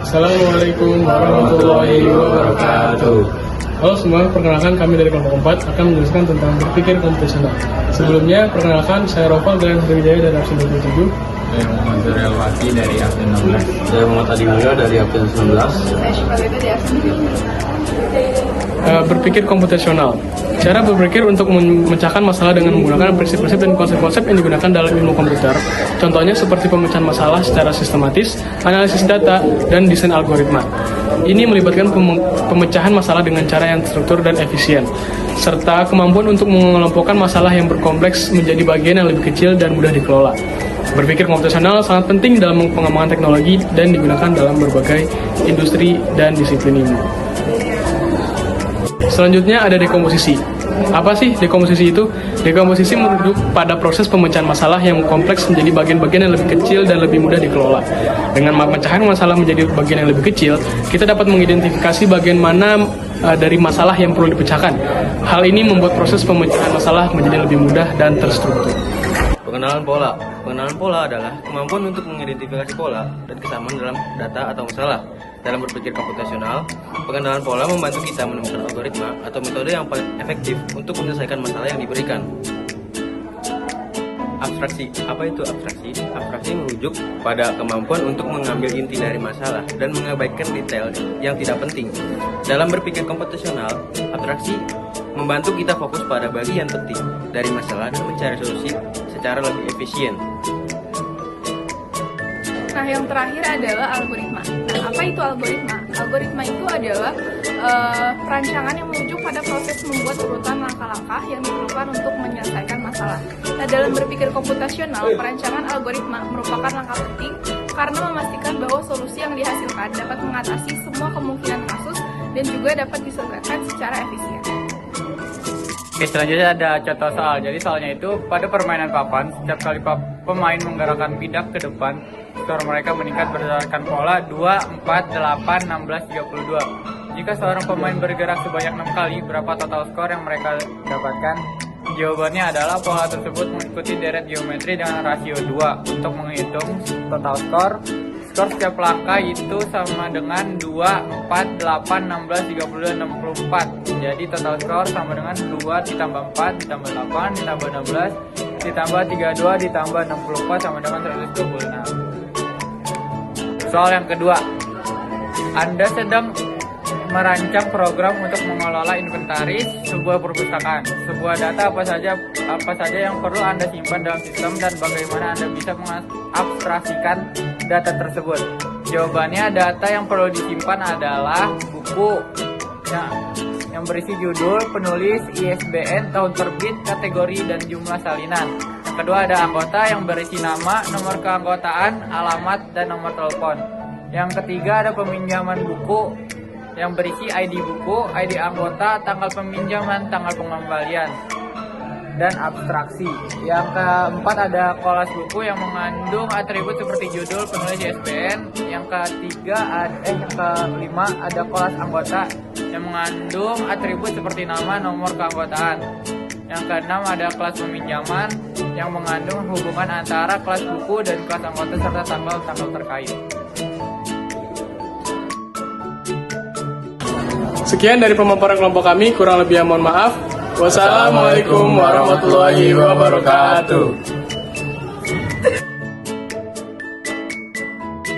Assalamualaikum warahmatullahi wabarakatuh. Halo semua, perkenalkan kami dari kelompok 4 akan menjelaskan tentang berpikir komputasional. Sebelumnya, perkenalkan saya Roval dari Sriwijaya dari absen 27. Saya Muhammad Zuriel Wati dari absen 16. Saya Muhammad Adi Mulyo dari absen 19. Saya Syifa Bebe dari absen 17. Berpikir komputasional. Cara berpikir untuk memecahkan masalah dengan menggunakan prinsip-prinsip dan konsep-konsep yang digunakan dalam ilmu komputer. Contohnya seperti pemecahan masalah secara sistematis, analisis data, dan desain algoritma. Ini melibatkan pemecahan masalah dengan cara yang terstruktur dan efisien, serta kemampuan untuk mengelompokkan masalah yang berkompleks menjadi bagian yang lebih kecil dan mudah dikelola. Berpikir komputasional sangat penting dalam pengembangan teknologi dan digunakan dalam berbagai industri dan disiplin ilmu. Selanjutnya ada dekomposisi. Apa sih dekomposisi itu? Dekomposisi merujuk pada proses pemecahan masalah yang kompleks menjadi bagian-bagian yang lebih kecil dan lebih mudah dikelola. Dengan memecahan masalah menjadi bagian yang lebih kecil, kita dapat mengidentifikasi bagian mana dari masalah yang perlu dipecahkan. Hal ini membuat proses pemecahan masalah menjadi lebih mudah dan terstruktur. Pengenalan pola. Pengenalan pola adalah kemampuan untuk mengidentifikasi pola dan kesamaan dalam data atau masalah. Dalam berpikir komputasional, pengenalan pola membantu kita menemukan algoritma atau metode yang paling efektif untuk menyelesaikan masalah yang diberikan. Abstraksi. Apa itu abstraksi? Abstraksi merujuk pada kemampuan untuk mengambil inti dari masalah dan mengabaikan detail yang tidak penting. Dalam berpikir komputasional, abstraksi membantu kita fokus pada bagian penting dari masalah dan mencari solusi secara lebih efisien. Nah, yang terakhir adalah algoritma. Nah, apa itu algoritma? Algoritma itu adalah perancangan yang merujuk pada proses membuat urutan langkah-langkah yang diperlukan untuk menyelesaikan masalah. Nah, dalam berpikir komputasional, perancangan algoritma merupakan langkah penting karena memastikan bahwa solusi yang dihasilkan dapat mengatasi semua kemungkinan kasus dan juga dapat diselesaikan secara efisien. Oke, selanjutnya ada contoh soal. Jadi soalnya itu pada permainan papan, setiap kali pemain menggerakkan bidak ke depan, skor mereka meningkat berdasarkan pola 2, 4, 8, 16, 32. Jika seorang pemain bergerak sebanyak 6 kali, berapa total skor yang mereka dapatkan? Jawabannya adalah pola tersebut mengikuti deret geometri dengan rasio 2. Untuk menghitung total skor setiap langkah itu sama dengan 2, 4, 8, 16, 32, 64. Jadi total skor sama dengan 2 ditambah 4 ditambah 8 ditambah 16 ditambah 32 ditambah 64 sama dengan 126. Soal yang kedua, Anda sedang merancang program untuk mengelola inventaris sebuah perpustakaan. Sebuah data apa saja yang perlu Anda simpan dalam sistem dan bagaimana Anda bisa mengabstraksikan data tersebut. Jawabannya, data yang perlu disimpan adalah buku yang berisi judul, penulis, ISBN, tahun terbit, kategori, dan jumlah salinan. Yang kedua ada anggota yang berisi nama, nomor keanggotaan, alamat, dan nomor telepon. Yang ketiga ada peminjaman buku yang berisi ID buku, ID anggota, tanggal peminjaman, tanggal pengembalian, dan abstraksi. Yang keempat ada kolas buku yang mengandung atribut seperti judul, penulis, ISBN. Yang kelima ada kolas anggota yang mengandung atribut seperti nama, nomor keanggotaan. Yang keenam ada kelas peminjaman yang mengandung hubungan antara kelas buku dan kelas anggota serta tanggal-tanggal terkait. Sekian dari pemaparan kelompok kami, kurang lebih mohon maaf. Wassalamualaikum warahmatullahi wabarakatuh.